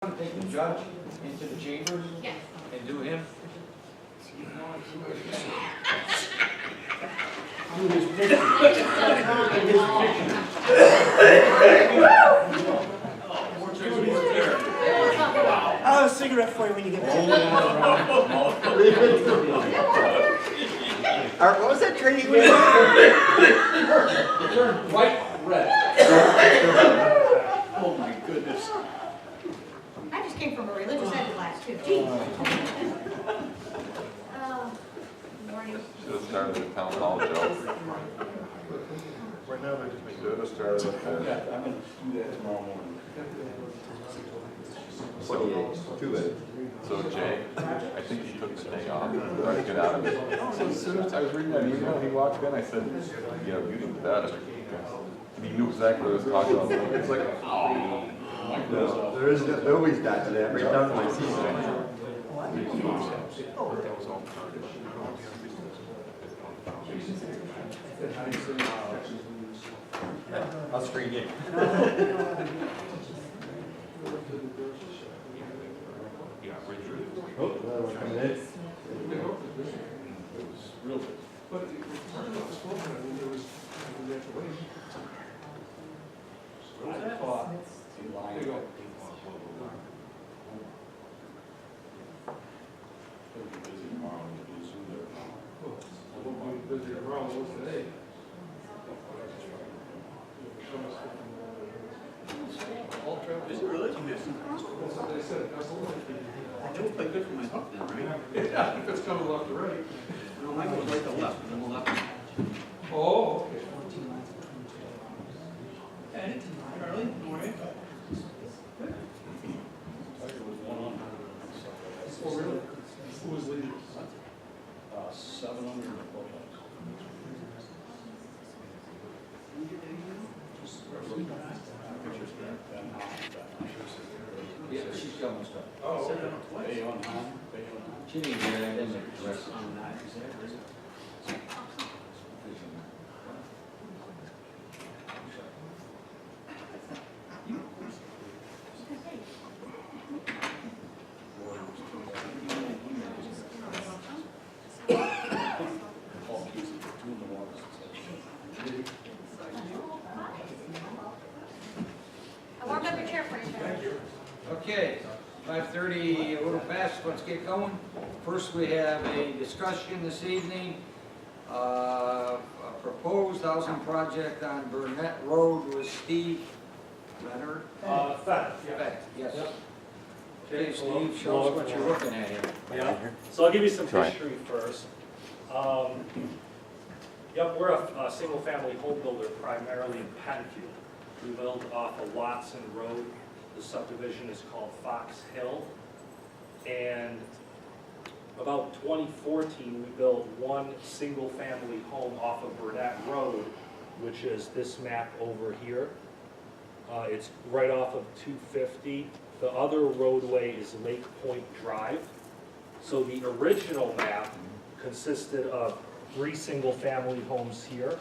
Take the judge into the chambers Yes. and do him. I'll have a cigarette for you when you get back. What was that training? Turn bright red. Oh my goodness. I just came from a religious ed class too. Gee. Morning. Should have started the town hall joke. Right now, they just make Should have started with that. Yeah, I'm gonna do that tomorrow morning. 28, too late. So Jay, I think he took the day off, tried to get out of it. So as soon as I was reading that email, he walked in, I said, yeah, you did that. And he knew exactly what I was talking about. It's like, oh. No, there is nobody's died today. I reached out to my sister. I'll screen you. Oh, another one coming in. Real good. Is it really? I don't play good for my hook then, right? Yeah, if it's coming left to right. No, mine goes right to left, and then the left. Oh, okay. Hey, Charlie, how are you? Oh, really? Who was leading? 700. Yeah, she's telling stuff. Oh, okay. She needs to get that in there. I warmed up your chair for you. Thank you. Okay, 5:30, a little fast, let's get going. First, we have a discussion this evening. A proposed housing project on Burnett Road with Steve Leonard. Fact. Fact, yes. Yep. Okay, Steve, show us what you're looking at here. Yeah, so I'll give you some Try. history first. Yep, we're a single-family home builder primarily in Penfield. We build off of Watson Road. The subdivision is called Fox Hill. And about 2014, we built one single-family home off of Burnett Road, which is this map over here. It's right off of 250. The other roadway is Lake Point Drive. So the original map consisted of 3 single-family homes here,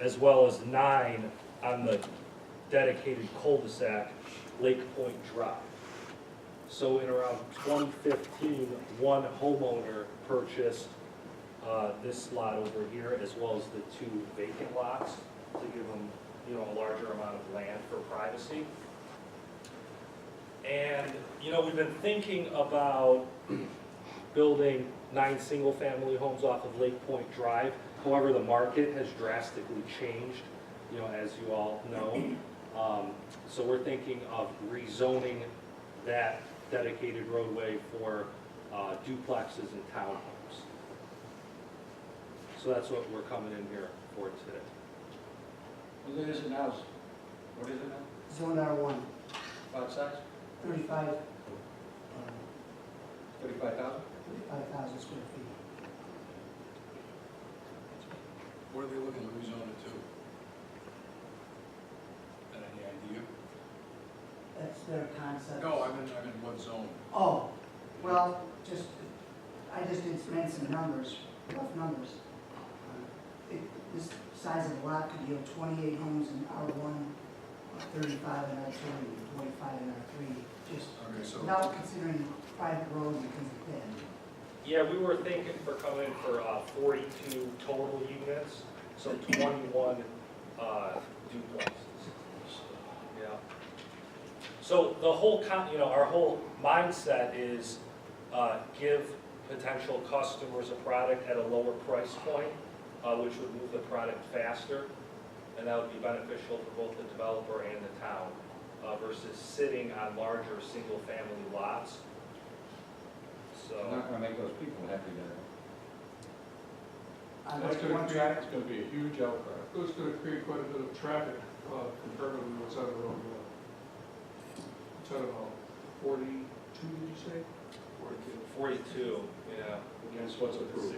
as well as 9 on the dedicated cul-de-sac, Lake Point Drive. So in around 2015, one homeowner purchased this lot over here, as well as the 2 vacant lots, to give them, a larger amount of land for privacy. And, we've been thinking about building 9 single-family homes off of Lake Point Drive. However, the market has drastically changed, as you all know. So we're thinking of rezoning that dedicated roadway for duplexes and townhomes. So that's what we're coming in here for today. What is it now? What is it now? Zone R1, About size? 35,000 35,000? square feet. Where are they looking to rezone it to? Got any idea? That's their concept. No, I'm in what zone? Oh, well, I just ran some numbers, rough numbers. This size of the lot could yield 28 homes in R1, 35 in R2, and 25 in R3. Just Okay, so, without considering private road because of that. Yeah, we were thinking for coming for 42 total units, so 21 duplexes. Yeah. So the whole, our whole mindset is give potential customers a product at a lower price point, which would move the product faster, and that would be beneficial for both the developer and the town, versus sitting on larger single-family lots. It's So, not gonna make those people happy there. On That's which gonna one create, track? it's gonna be a huge outcry. It's gonna create quite a bit of traffic, compared to what's on the road now. It's on about 42, did you say? 42, yeah. Against what's approved.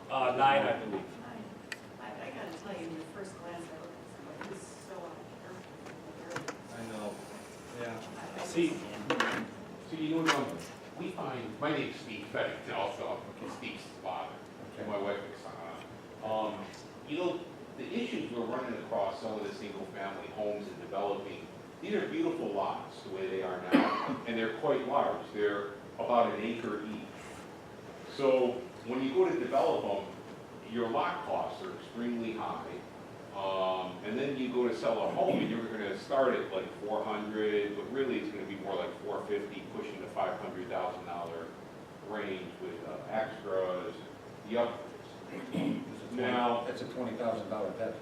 9, I believe. I gotta tell you, the first glance I looked at somebody who's so out I know. Yeah. there. See, So you know, we find, my name's Steve Fettig, also, Steve's father, and my wife Oksana. You know, the issues we're running across some of the single-family homes and developing, these are beautiful lots, the way they are now, and they're quite large. They're about an acre each. So when you go to develop them, your lot costs are extremely high. And then you go to sell a home and you're gonna start at like 400, but really it's gonna be more like 450, pushing the $500,000 range with extras, the upgrades. Now, That's a $20,000 tax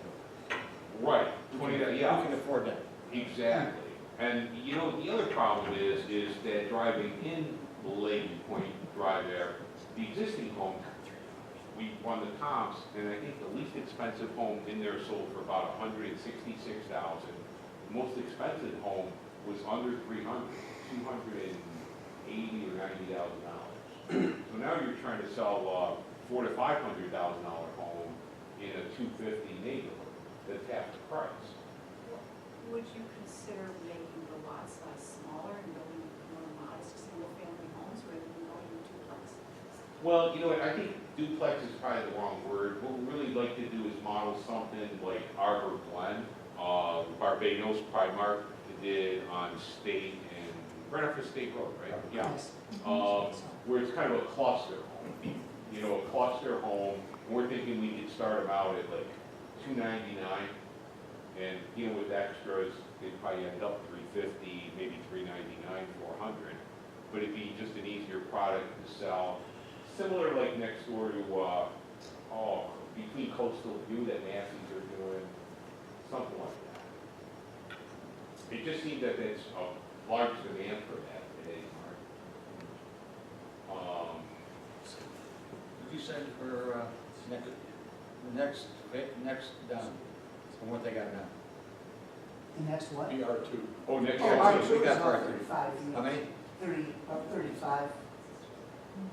bill. right, 20, yeah. Who can afford that? Exactly. And you know, the other problem is that driving in Layton Point Drive there, the existing home, we run the comps, and I think the least expensive home in there sold for about $166,000. The most expensive home was under 300, $280,000 or $90,000. So now you're trying to sell $400,000 to $500,000 home in a 250 neighborhood. That's half the price. Would you consider making the lot size smaller and building more modest single-family homes rather than going to duplex? Well, you know what, I think duplex is probably the wrong word. What we really like to do is model something like Arbor Glen, Barbados Primark did on State and, right off the State Road, right? Yeah. Yes. Where it's kind of a cluster home. You know, a cluster home, we're thinking we could start them out at like $299, and, you know, with extras, they'd probably end up $350, maybe $399, $400. But it'd be just an easier product to sell. Similar like next door to, between Coastal View that Massey's are doing, something like that. It just seems that there's a large demand for that today, Mark. Did you send for next down, from what they got now? The next what? BR2. Oh, next Oh, year. ours we was got about part 35 How many? 35.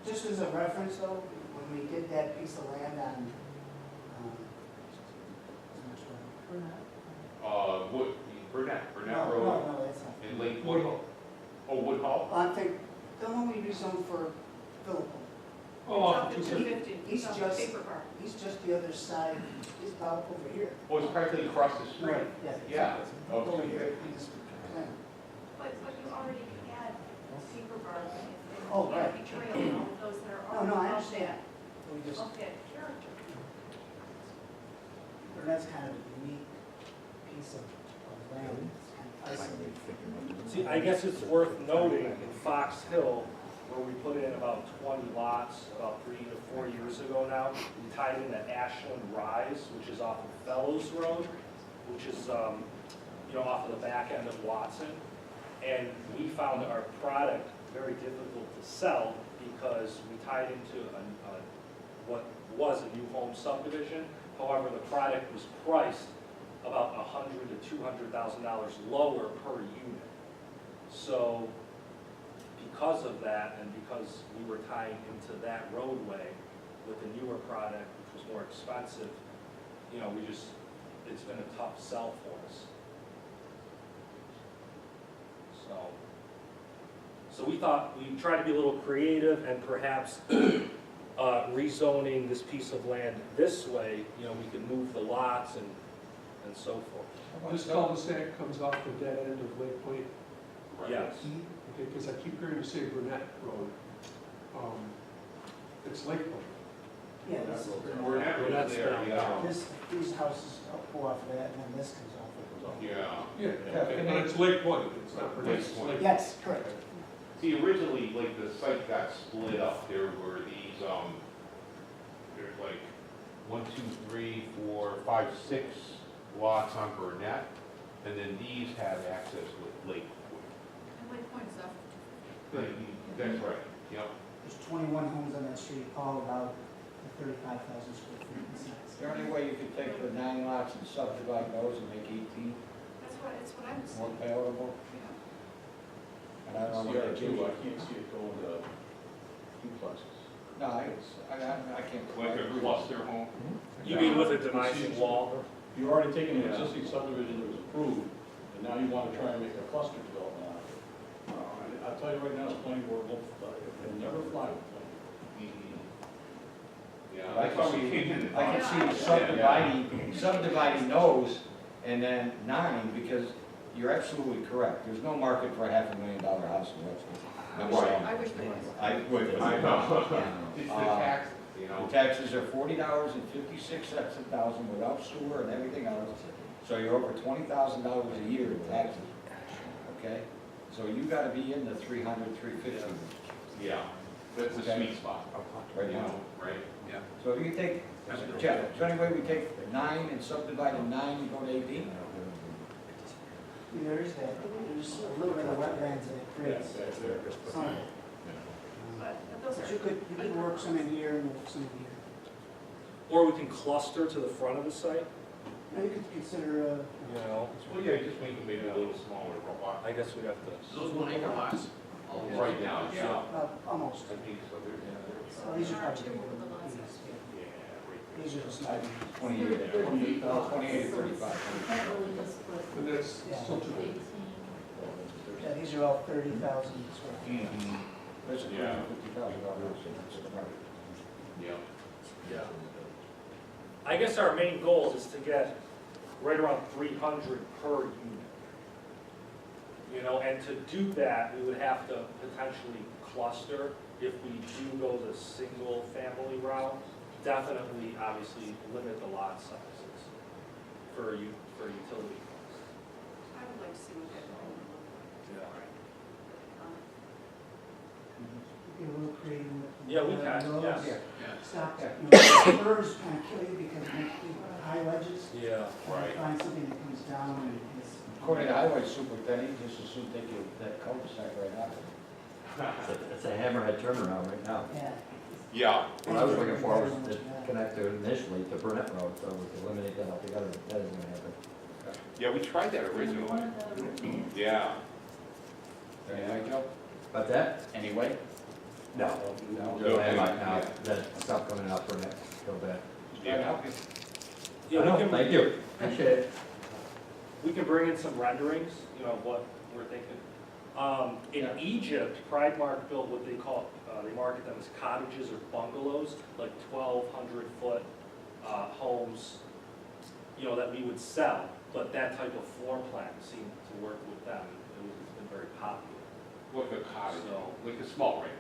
Just as a reference though, when we did that piece of land on, Burnett no, Road no, that's not. in Lake Woodhull. Oh, Woodhull? I think, the one we rezoned for Philip, Oh, It's up to 250, He's it's on just- paper bar. he's just the other side, he's about over here. Oh, it's practically across the street. Yeah. Over Okay. here, he's, But you already had paper bar, and Oh, right. Yankee Trail, and all of those that are. no, I all understand. We just, Of that character. but that's kind of a unique piece of land, it's kind of isolated. see, I guess it's worth noting in Fox Hill, where we put in about 20 lots about 3 to 4 years ago now, we tied in the Ashland Rise, which is off of Fellows Road, which is, off of the back end of Watson. And we found our product very difficult to sell because we tied into what was a new home subdivision. However, the product was priced about $100,000 to $200,000 lower per unit. So because of that, and because we were tying into that roadway with the newer product, which was more expensive, it's been a tough sell for us. So we thought we'd try to be a little creative and perhaps rezoning this piece of land this way, we could move the lots and so forth. This cul-de-sac comes off the dead end of Lake Point Right. Yes. Okay, because I keep hearing you say Burnett Road. It's Lake Point. Yeah, this, We're not really That's there, down. yeah. these houses go off of that, and then this comes off of it. Yeah. Yeah, okay, but it's Lake Point, it's not Burnett. Lake Point. Yes, correct. See, originally, like, the site got split up, there were these, there's like 1, 2, 3, 4, 5, 6 lots on Burnett, and then these have access with Lake Point. And Lake Point is up. That's right, yep. There's 21 homes on that street, all about 35,000 square feet in size. Is there any way you could take the 9 lots and subdivide those and make 18 It's what I'm more saying. palatable? Yeah. And I don't know what that gives you. can't see it going to duplexes. No, I can't. Like a cluster home? You mean with a diminishing wall? You're already taking an Yeah. existing subdivision that was approved, and now you want to try and make a cluster development out of it. I'll tell you right now, the planning board will never fly with planning. Yeah, I that's why we can came in. see, I can see subdividing those and then 9, because you're absolutely correct. There's no market for a $500,000 house in Webster. I wish there was. I would. I know. It's the taxes, you The know? taxes are $40.56 a thousand without sewer and everything else. So you're over $20,000 a year in taxes, okay? So you gotta be in the 300, 350. Yeah, that's the Okay. sweet spot, Right you now. know, right? Yeah. So if you can take, Jeff, is there any way we take 9 and subdivide in 9 and go to 18? There is that, there's a little bit of wetlands that it creates. Some of it. But those But are. you could work some in here and work some in here. Or we can cluster to the front of the site, Now you could consider, you know? Well, yeah, just make them maybe a little smaller, robot. I guess we'd have to. Those 1 acre lots? Right now, yeah. almost. I think so, there's, Well, these are Are probably, two of the lots are small. yeah, right. these are small. 28 to 35. But that's Yeah. still too big. Yeah, these are all 30,000 square feet. That's a Yeah. $50,000. Yeah. Yeah. I guess our main goal is to get right around 300 per unit. You know, and to do that, we would have to potentially cluster if we do go the single family route. Definitely, obviously, limit the lot sizes for utility costs. I would like to see what that would look like. Get a little creative with. Yeah, we can, roads. yes. Stop, you know, curves kind of kill you because you make high ledges. Yeah. Right. Find something that comes down and is. According to highway superintendent, just as soon take you that cul-de-sac right out. It's a hammerhead turnaround right now. Yeah. Yeah. What I was looking for was to connect it initially to Burnett Road, so we could eliminate that altogether, but that isn't gonna happen. Yeah, we tried that originally. Yeah. Anyway, Joe? But that, Anyway? no. No. Go ahead right now, that stuff coming out Burnett, go back. Trying to help you. Yeah, we can, Thank you, appreciate it. we can bring in some renderings, you know, of what we're thinking. In Yeah. Egypt, Pride Mark built what they call, they market them as cottages or bungalows, like 1,200-foot homes, you know, that we would sell. But that type of floor plan seemed to work with them. It's been very popular. Like a cottage, So- like a small ranch.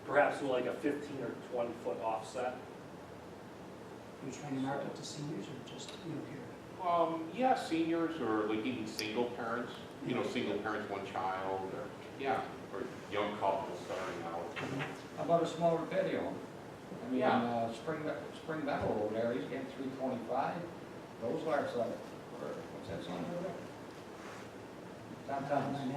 Perhaps with like a 15 or 20-foot offset. You're trying to market to seniors or just, you know, here? Yeah, seniors or like even single parents, you know, single parents, one child, or, yeah, or young couples starting out. How about a smaller patio home? I mean, Yeah. Spring Meadow over there, he's getting 325. Those lots are, what's that song? Downtown,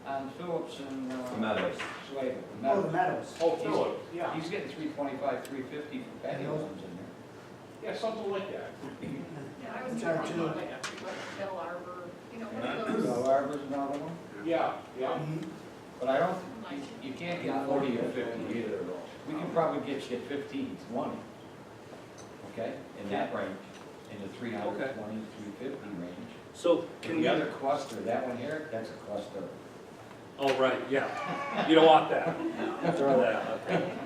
on Phillips and, The Meadows. Slade. Oh, the Meadows. Oh, Phillips, yeah, He's getting 325, 350 for patio homes in there. yeah, something like that. Yeah, I was Which thinking are two. like Bell Arbor, you know, one of those. Bell Arbor's another one, Yeah, yeah. Mhm. but I don't, you can't get 40 or 50 either. We can probably get you 15, 20, okay, in that range, in the 320, 350 range. So And can the we, other cluster, that one here, that's a cluster. oh, right, yeah. You don't want that. Throw that out.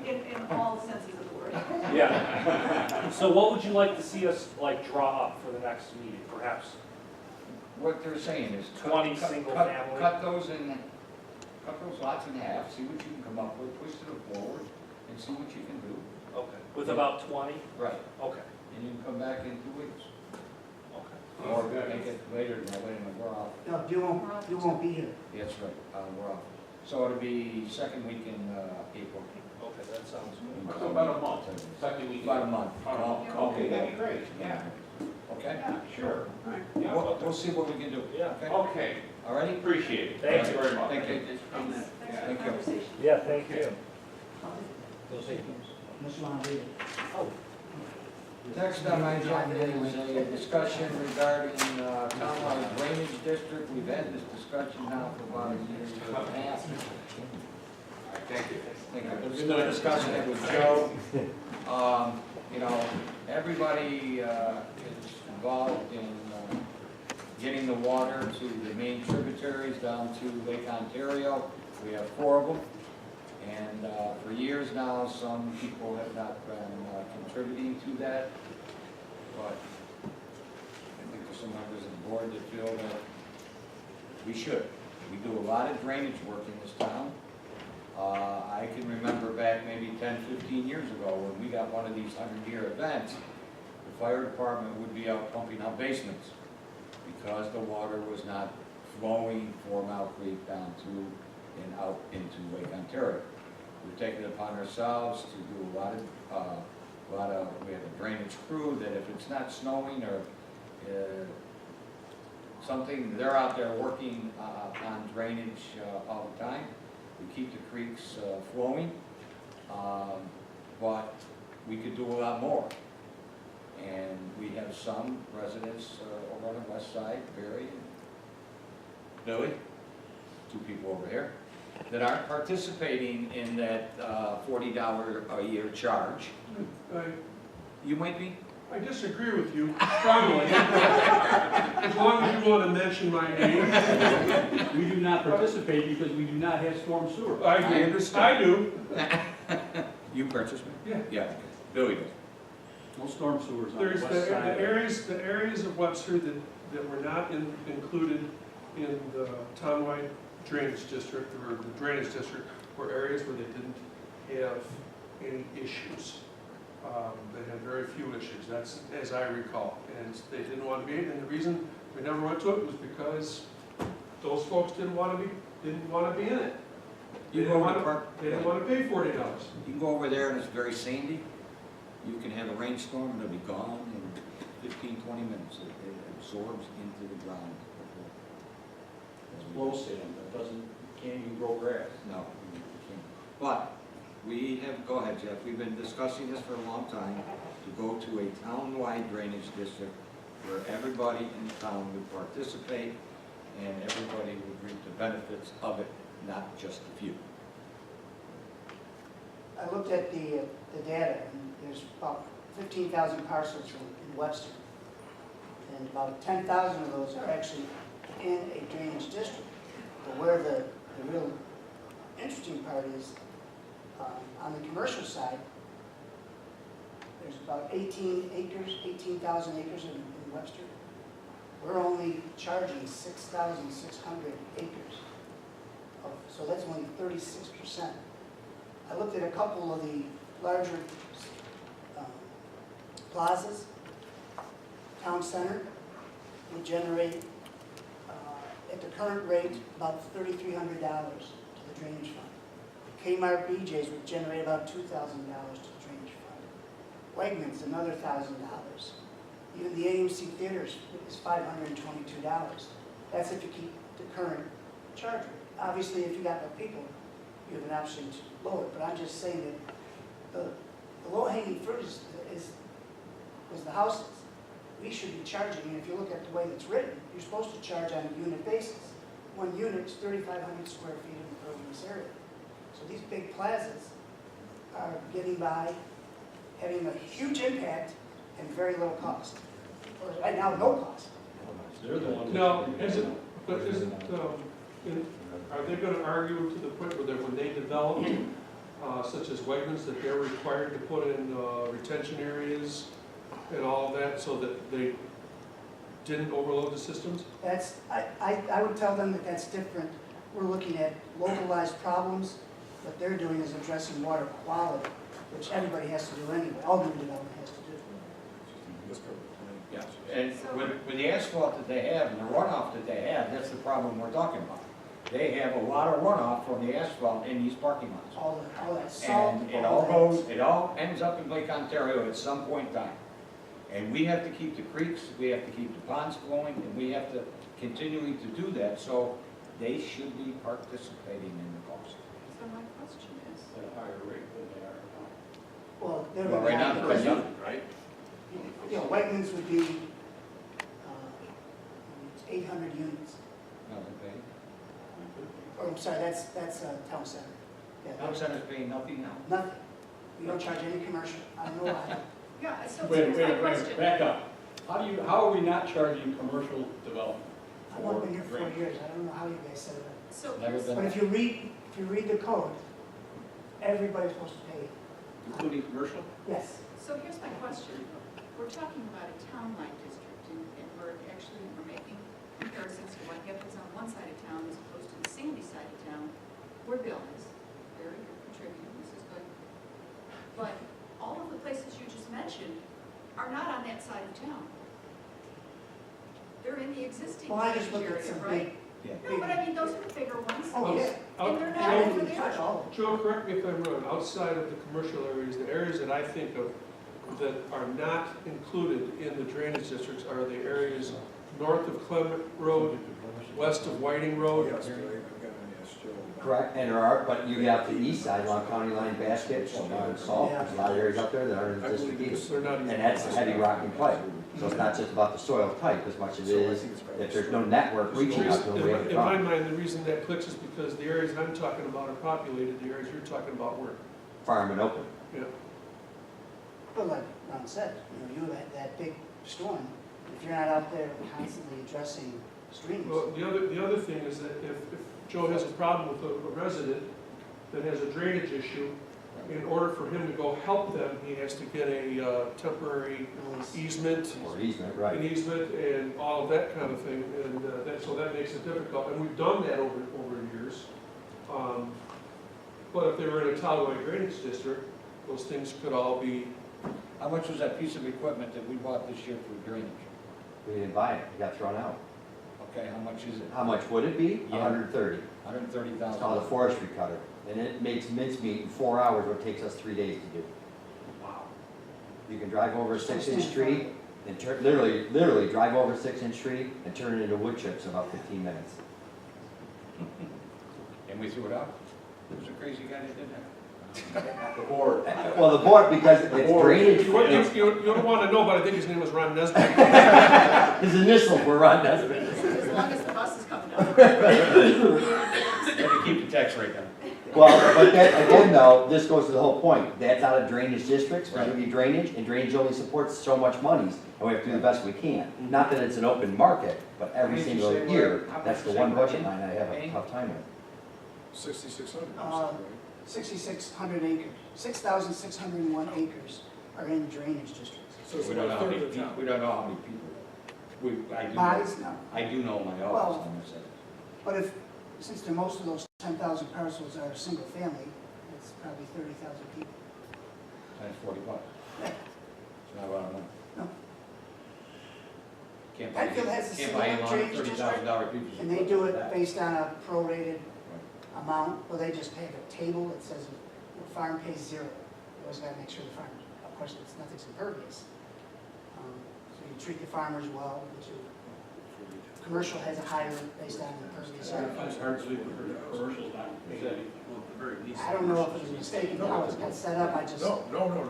In all senses of the word. Yeah. So what would you like to see us like draw up for the next meeting? Perhaps what they're saying is. 20 single family. Cut those lots in half, see what you can come up with, push it forward, and see what you can do. Okay. With about 20? Right. Okay, And you can come back in 2 weeks. okay. Or make it later than that, wait a minute, we're off. No, you won't be here. That's right, we're off. So it'll be second week in April. Okay, that sounds good. So about a month, second week. About a month. Okay, that'd be great, yeah. Okay? Yeah, sure. Yeah, We'll see what we can do. Yeah. Okay? Okay, All righty? appreciate it. Thank you very much. Thank you. Thanks for Thank the you. conversation. Yeah, thank you. Unless you want to read it. Next on my agenda is a discussion regarding townwide drainage district. We've had this discussion now for about a year and a half. All right, thank you. I think I've been discussing it with Joe. You know, everybody is involved in getting the water to the main tributaries down to Lake Ontario. We have 4 of them. And for years now, some people have not been contributing to that. But I think there's some members of the board that feel that we should. We do a lot of drainage work in this town. I can remember back maybe 10, 15 years ago when we got one of these 100-year events, the fire department would be out pumping out basements because the water was not flowing from Mile Creek down to and out into Lake Ontario. We've taken it upon ourselves to do a lot of, we have a drainage crew that if it's not snowing or something, they're out there working on drainage all the time. We keep the creeks flowing, but we could do a lot more. And we have some residents over on the west side, Barry and Billy, 2 people over here, that aren't participating in that $40 a year charge. You might be? I disagree with you strongly. As long as you want to mention my name. We do not participate because we do not have storm sewer. I understand. I do. You purchased me? Yeah. Yeah, Billy does. No storm sewers on the There's west the side. areas of Webster that were not included in the townwide drainage district, or the drainage district, were areas where they didn't have any issues. They had very few issues, that's as I recall, and they didn't want to be, and the reason we never went to it was because those folks didn't want to be in it. They You didn't go over want the park, to, they didn't want to pay $40. you can go over there and it's very sandy. You can have a rainstorm and it'll be gone in 15, 20 minutes. It absorbs into the ground. Low sand, that doesn't, can't even grow grass. No, you can't. But we have, go ahead, Jeff, we've been discussing this for a long time, to go to a town-wide drainage district where everybody in the town would participate and everybody would reap the benefits of it, not just a few. I looked at the data, and there's about 15,000 parcels in Webster. And about 10,000 of those are actually in a drainage district. But where the real interesting part is, on the commercial side, there's about 18,000 acres in Webster. We're only charging 6,600 acres. So that's only 36%. I looked at a couple of the larger plazas. Town Center would generate, at the current rate, about $3,300 to the drainage fund. Kmart BJ's would generate about $2,000 to the drainage fund. Wegmans, another $1,000. Even the AMC Theaters is $522. That's if you keep the current charge rate. Obviously, if you got more people, you have an option to lower it, but I'm just saying that the low-hanging fruit was the houses. We should be charging, and if you look at the way it's written, you're supposed to charge on a unit basis. One unit is 3,500 square feet in the pervious area. So these big plazas are getting by, having a huge impact and very low cost. Or right now, no cost. They're the ones. Now, are they going to argue to the point where when they develop, such as Wegmans, that they're required to put in retention areas and all of that, so that they didn't overload the systems? That's, I would tell them that that's different. We're looking at localized problems. What they're doing is addressing water quality, which everybody has to do anyway, all new development has to do. Yeah, and with the asphalt that they have and the runoff that they have, that's the problem we're talking about. They have a lot of runoff from the asphalt in these parking lots. All that salt, And it all ends up in Lake Ontario at some point in time. And we have to keep the creeks, we have to keep the ponds flowing, and we have to continually to do that, so they should be participating in the cost. So my question is, At a higher rate than they are now. Well, they're Well, right now, gonna they're have, done, right? you know, Whiteman's would be, 800 units. No, they're paying. Or, I'm sorry, that's town center. Yeah, Town center's paying nothing now. nothing. We don't charge any commercial. I don't know why. yeah, so Wait, here's my question. back up. How are we not charging commercial development? I've only been here 4 years. I don't know how you guys set it up. So Never here's, been. But if you read the code, everybody's supposed to pay. Including commercial? Yes. so here's my question. We're talking about a town-like district, and we're making comparisons to what happens on one side of town as opposed to the sandy side of town, where Bill is. Very good contributing, this is good. But all of the places you just mentioned are not on that side of town. They're in the existing Well, I just drainage looked at area, some right? big, No, but I mean, those are the bigger ones. oh, yeah. And they're I not don't over even touch there. all of them. Joe, correct me if I'm wrong, outside of the commercial areas, the areas that I think of that are not included in the drainage districts are the areas north of Clement Road, west of Whiting Road. Correct, and there are, but you have the east side along County Line Basket, Salt, there's a lot of areas up there that aren't in District East. They're not And even. that's heavy rock and clay, so it's not just about the soil type as much as it is, if there's no network reaching out to them, we have a In my problem. mind, the reason that clicks is because the areas I'm talking about are populated, the areas you're talking about weren't. Farm and open. Yeah. But like Ron said, you know, you had that big storm. If you're not out there constantly addressing streams. Well, the other thing is that if Joe has a problem with a resident that has a drainage issue, in order for him to go help them, he has to get a temporary easement, Or easement, right. an easement and all of that kind of thing, and so that makes it difficult, and we've done that over years. But if they were in a town-wide drainage district, those things could all be, How much was that piece of equipment that we bought this year for drainage? We didn't buy it, it got thrown out. Okay, how much is it? How much would it be? Yeah. 130. $130,000. It's called a forestry cutter, and it makes mincemeat in 4 hours, what takes us 3 days to do. wow. You can drive over a 6-inch tree and turn, literally drive over a 6-inch tree and turn it into wood chips in about 15 minutes. And we threw it out? It was a crazy guy that did that. The board. Well, the board, because it's drainage, You don't want to know, but I think his name was Ron Nesbitt. his initials were Ron Nesbitt. As long as the bus is coming down. Had to keep the tax rate down. Well, but that, again though, this goes to the whole point, that's out of drainage districts, we're gonna be drainage, and drainage only supports so much monies, and we have to do the best we can. Not that it's an open market, but every Did you single say year, what- how that's much the you one say budget we're line I have a paying? tough time with. 6,600. 6,600 acres, 6,601 acres are in drainage districts. So it's We don't know about how a many third of the people, town. we don't know how many people. I do know, Bodies, no. I do know my Well- office, I'm gonna say. But since most of those 10,000 parcels are single family, it's probably 30,000 people. Times $40. It's not a lot of money. No. Can't buy, Penfield has a can't buy single in drainage $30,000 pieces. And they do it based on a prorated amount, well, they just have a table that says the farm pays 0. You always gotta make sure the farm, of course, nothing's impervious. So you treat the farmers well, but commercial has a higher based on impervious area. It's hard to believe commercial's not anything. I don't know if it was a mistake in how it got set up, I just, No.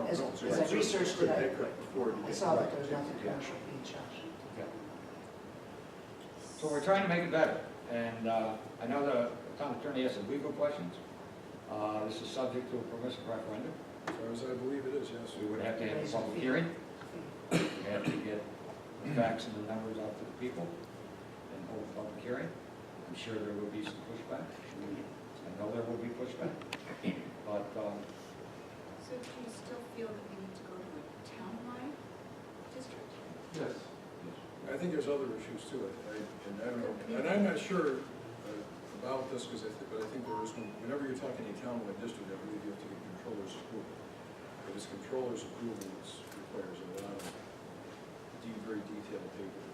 as I researched it, I saw that there was nothing commercial being charged. So we're trying to make it better, and I know the town attorney has some legal questions. This is subject to a permissive referendum. As far as I believe it is, yes. We would have to have a public hearing. We have to get the facts and the numbers out to the people and hold a public hearing. I'm sure there will be some pushback. I know there will be pushback, but So do you still feel that we need to go to a town-wide district? Yes. I I think there's other issues too, and I don't know, and I'm not sure about this, but I think there is, whenever you're talking a townwide district, I believe you have to get controller's approval. But it's controller's approval that requires a lot of very detailed paper.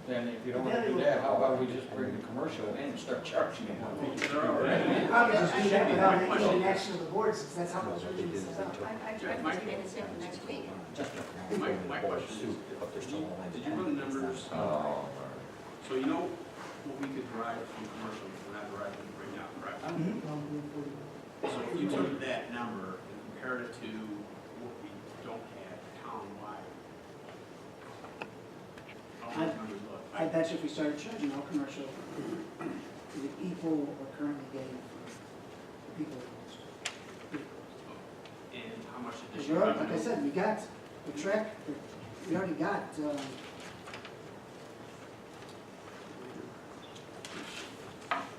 Then if you don't want to do that, how about we just bring the commercial in and start charging them? Probably just do that without any action of the board, since that's how it's originally set up. I tried to get this in for next week. My question is, did you run the numbers? Oh, So you know what we could derive from commercial, we're not deriving it right now, correct? So if you took that number and compared it to what we don't have town-wide, how would those numbers look? I bet you if we started charging all commercial, it would equal what we're currently getting for people. And how much Because additional like I revenue? said, we got the track, we already got,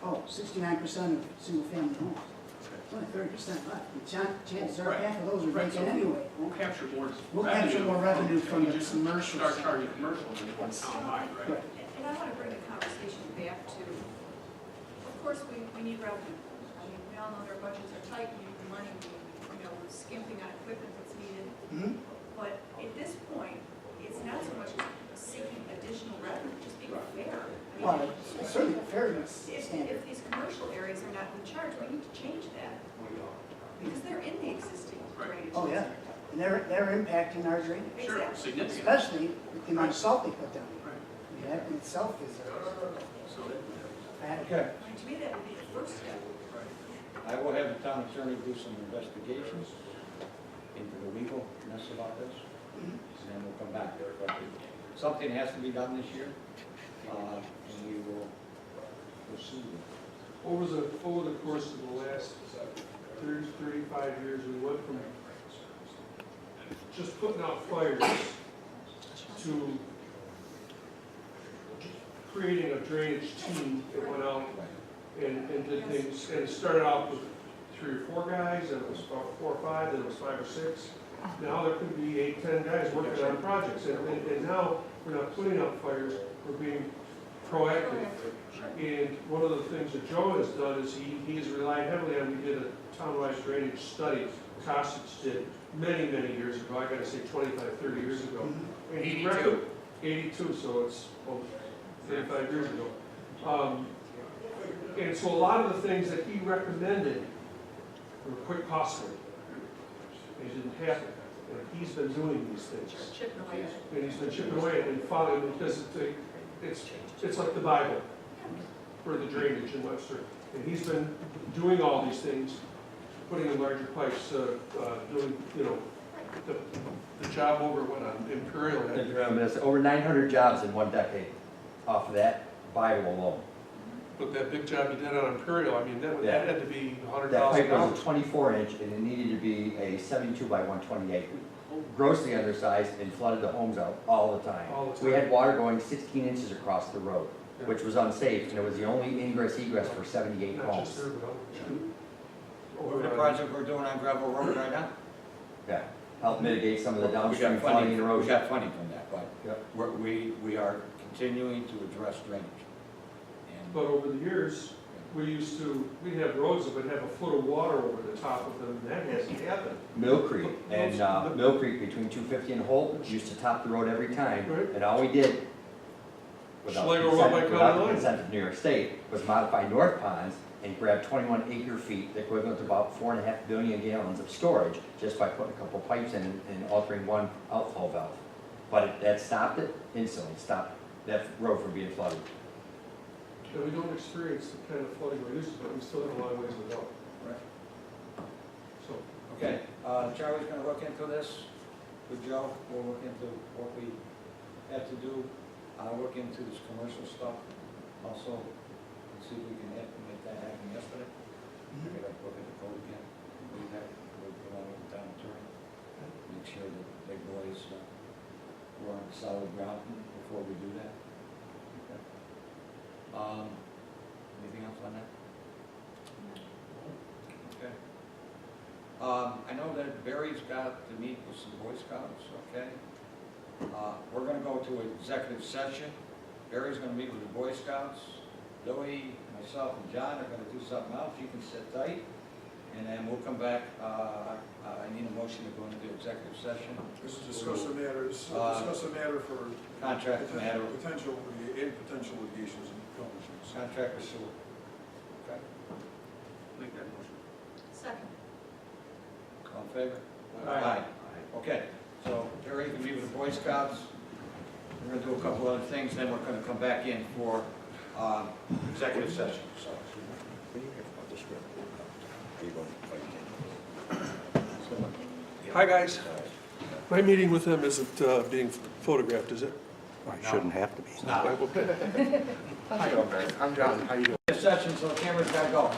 oh, 69% of single-family homes. It's only 30% left. The chances are Right. half of those are Right, vacant so anyway. We'll capture more We'll revenue. capture more revenue if from we the just commercial Start side. charging commercial than one town-wide, right? Right. And I want to bring the conversation back to, of course, we need revenue. I mean, we all know their budgets are tight, we need the money, we're skimping on equipment that's needed. Mhm. But at this point, it's not so much seeking additional revenue, just being fair. I mean, Well, it's certainly a fairness If standard. these commercial areas are not in charge, we need to change that. Because they're in the existing drainage. Oh, yeah. And they're impacting our drainage, Sure, Exactly. significant. especially with the amount of salt they put down. Right. I mean, that in itself is So that, a bad. Okay, I mean, to me, that would be the first step. I will have the town attorney do some investigations into the legalness about this, and then we'll come back there. But something has to be done this year, and we will pursue it. Over the course of the last 30, 35 years, we went from just putting out fires to creating a drainage team that went out and did things, and it started out with 3 or 4 guys, then it was about 4 or 5, then it was 5 or 6. Now there could be 8, 10 guys working on projects, and now we're not putting out fires, we're being proactive. And one of the things that Joe has done is he has relied heavily on, we did a townwide drainage study, Costage did many, many years ago, I gotta say 25, 30 years ago. And he 82, so it's 35 years ago. And so a lot of the things that he recommended were quite costly. They didn't happen. And he's been doing these things. Chipping away. And he's been chipping away and following, because it's like the Bible for the drainage in Webster. And he's been doing all these things, putting in larger pipes, doing, the job over went on Imperial. There's over 900 jobs in 1 decade off of that Bible alone. But that big job he did on Imperial, I mean, that had to be That pipe $100,000. was a 24-inch, and it needed to be a 72 by 128. Grossly undersized and flooded the homes out all the time. All the We time. had water going 16 inches across the road, which was unsafe, and it was the only ingress egress for 78 Not just homes. there, but Over the project we're doing on Gravel Road right now? Yeah, helped mitigate some of the We got downstream funding- flooding and We erosion. got funding from that, but Yep. we are continuing to address drainage. And But over the years, we'd have roads that would have a foot of water over the top of them, and that hasn't happened. Mill Creek, and Mill Creek between 250 and Holt used to top the road every time, Right. and all we did, without Schlegel Road consent, by without County the Line. consent of New York State, was modify North Ponds and grab 21 acre-feet, equivalent to about 4.5 billion gallons of storage, just by putting a couple pipes in and altering one outflow valve. But that stopped it instantly, stopped that road from being flooded. And we don't experience the kind of flooding we used to, but we still have a long ways to go. Right. So, Okay, Charlie's gonna look into this with Joe, we'll look into what we have to do. I'll look into this commercial stuff also, and see if we can make that happen yesterday. We're gonna look at the code again, do that, we'll go on with the town attorney, make sure that big boys, we're on solid ground before we do that. Okay. Anything else on that? Okay. I know that Barry's got to meet with some Boy Scouts, okay? We're gonna go to an executive session. Barry's gonna meet with the Boy Scouts. Louis, myself, and John are gonna do something else. You can sit tight. And then we'll come back. I need a motion to go into the executive session. This is discuss the matters, discuss the matter for. Contract matter. Potential litigations and accomplishments. Contract with sewer. Okay, Make that motion. Second. all in favor? Aye. Okay, so Terry, you can meet with the Boy Scouts. We're gonna do a couple other things, then we're gonna come back in for, executive session, so. Hi, guys. My meeting with them isn't being photographed, is it? I shouldn't have to be. Now, Okay. session, so the camera's gotta go.